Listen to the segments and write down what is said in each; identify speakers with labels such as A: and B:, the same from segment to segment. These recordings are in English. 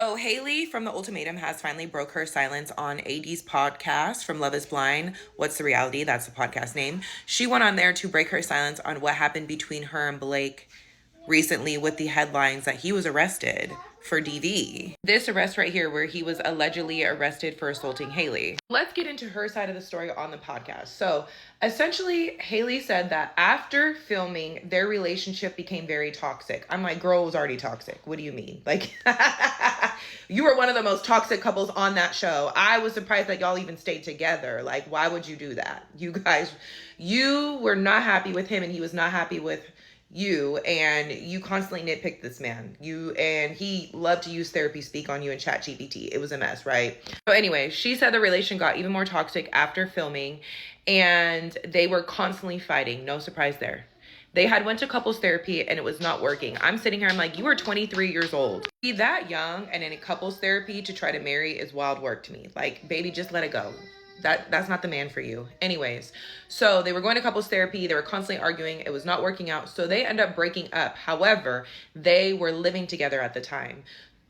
A: So Haley from The Ultimatum has finally broke her silence on AD's podcast from Love is Blind. What's the Reality? That's the podcast name. She went on there to break her silence on what happened between her and Blake recently with the headlines that he was arrested for DV. This arrest right here where he was allegedly arrested for assaulting Haley. Let's get into her side of the story on the podcast. So essentially, Haley said that after filming, their relationship became very toxic. I'm like, girl, it was already toxic. What do you mean? Like, you were one of the most toxic couples on that show. I was surprised that y'all even stayed together. Like, why would you do that? You guys, you were not happy with him and he was not happy with you, and you constantly nitpicked this man. He loved to use therapy speak on you and chat GPT. It was a mess, right? So anyway, she said the relation got even more toxic after filming and they were constantly fighting. No surprise there. They had went to couples therapy and it was not working. I'm sitting here, I'm like, you are 23 years old. Be that young and in couples therapy to try to marry is wild work to me. Like, baby, just let it go. That's not the man for you. Anyways, so they were going to couples therapy. They were constantly arguing. It was not working out. So they end up breaking up. However, they were living together at the time.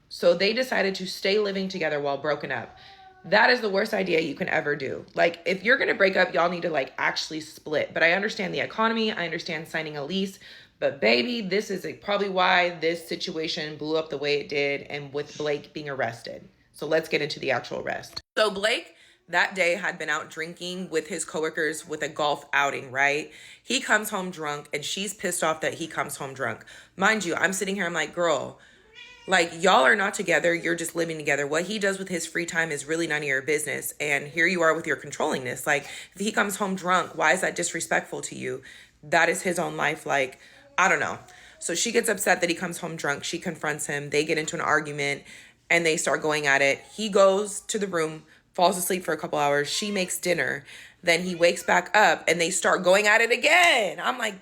A: So they decided to stay living together while broken up. That is the worst idea you can ever do. Like, if you're going to break up, y'all need to like actually split. But I understand the economy. I understand signing a lease. But baby, this is probably why this situation blew up the way it did and with Blake being arrested. So let's get into the actual arrest. So Blake that day had been out drinking with his coworkers with a golf outing, right? He comes home drunk and she's pissed off that he comes home drunk. Mind you, I'm sitting here, I'm like, girl, like, y'all are not together. You're just living together. What he does with his free time is really none of your business. And here you are with your controllingness. Like, if he comes home drunk, why is that disrespectful to you? That is his own life. Like, I don't know. So she gets upset that he comes home drunk. She confronts him. They get into an argument and they start going at it. He goes to the room, falls asleep for a couple hours. She makes dinner. Then he wakes back up and they start going at it again. I'm like,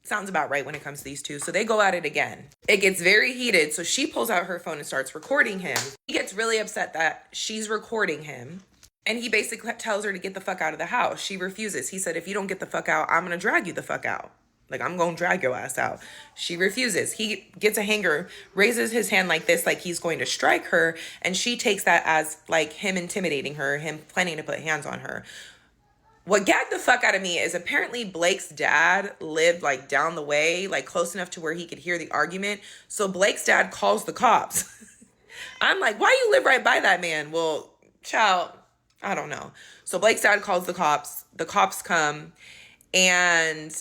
A: sounds about right when it comes to these two. So they go at it again. It gets very heated. So she pulls out her phone and starts recording him. He gets really upset that she's recording him. And he basically tells her to get the fuck out of the house. She refuses. He said, if you don't get the fuck out, I'm going to drag you the fuck out. Like, I'm going to drag your ass out. She refuses. He gets a hanger, raises his hand like this, like he's going to strike her. And she takes that as like him intimidating her, him planning to put hands on her. What gagged the fuck out of me is apparently Blake's dad lived like down the way, like close enough to where he could hear the argument. So Blake's dad calls the cops. I'm like, why you live right by that man? Well, child, I don't know. So Blake's dad calls the cops. The cops come. And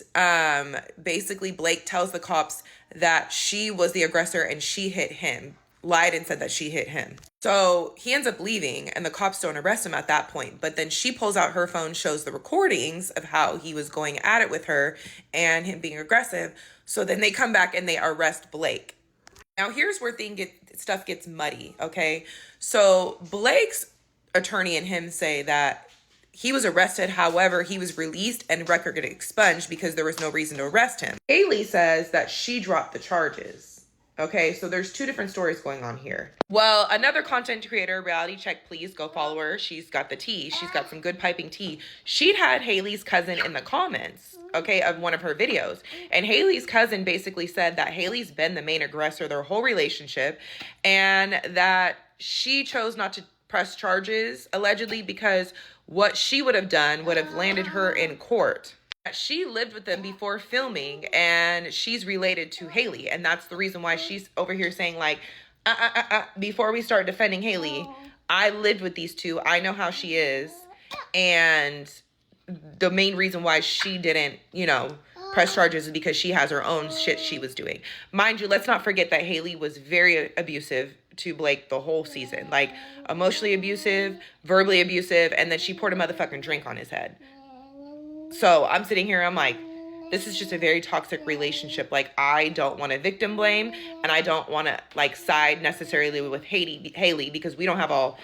A: basically Blake tells the cops that she was the aggressor and she hit him, lied and said that she hit him. So he ends up leaving and the cops don't arrest him at that point. But then she pulls out her phone, shows the recordings of how he was going at it with her and him being aggressive. So then they come back and they arrest Blake. Now here's where stuff gets muddy, okay? So Blake's attorney and him say that he was arrested. However, he was released and record expunged because there was no reason to arrest him. Haley says that she dropped the charges. Okay, so there's two different stories going on here. Well, another content creator, Reality Check, please go follow her. She's got the tea. She's got some good piping tea. She'd had Haley's cousin in the comments, okay, of one of her videos. And Haley's cousin basically said that Haley's been the main aggressor their whole relationship and that she chose not to press charges, allegedly, because what she would have done would have landed her in court. She lived with them before filming and she's related to Haley. And that's the reason why she's over here saying like, before we start defending Haley, I lived with these two. I know how she is. And the main reason why she didn't, press charges is because she has her own shit she was doing. Mind you, let's not forget that Haley was very abusive to Blake the whole season. Like, emotionally abusive, verbally abusive, and then she poured a motherfucking drink on his head. So I'm sitting here, I'm like, this is just a very toxic relationship. Like, I don't want to victim blame, and I don't want to like side necessarily with Haley because we don't have all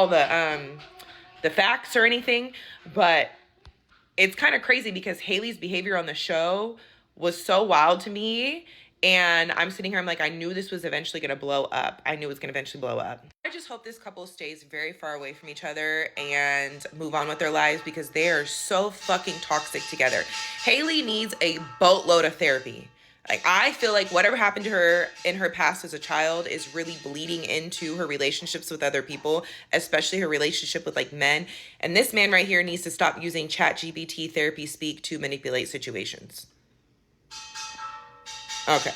A: the facts or anything, but it's kind of crazy because Haley's behavior on the show was so wild to me. And I'm sitting here, I'm like, I knew this was eventually going to blow up. I knew it was going to eventually blow up. I just hope this couple stays very far away from each other and move on with their lives because they are so fucking toxic together. Haley needs a boatload of therapy. Like, I feel like whatever happened to her in her past as a child is really bleeding into her relationships with other people, especially her relationship with like men. And this man right here needs to stop using ChatGPT therapy speak to manipulate situations. Okay.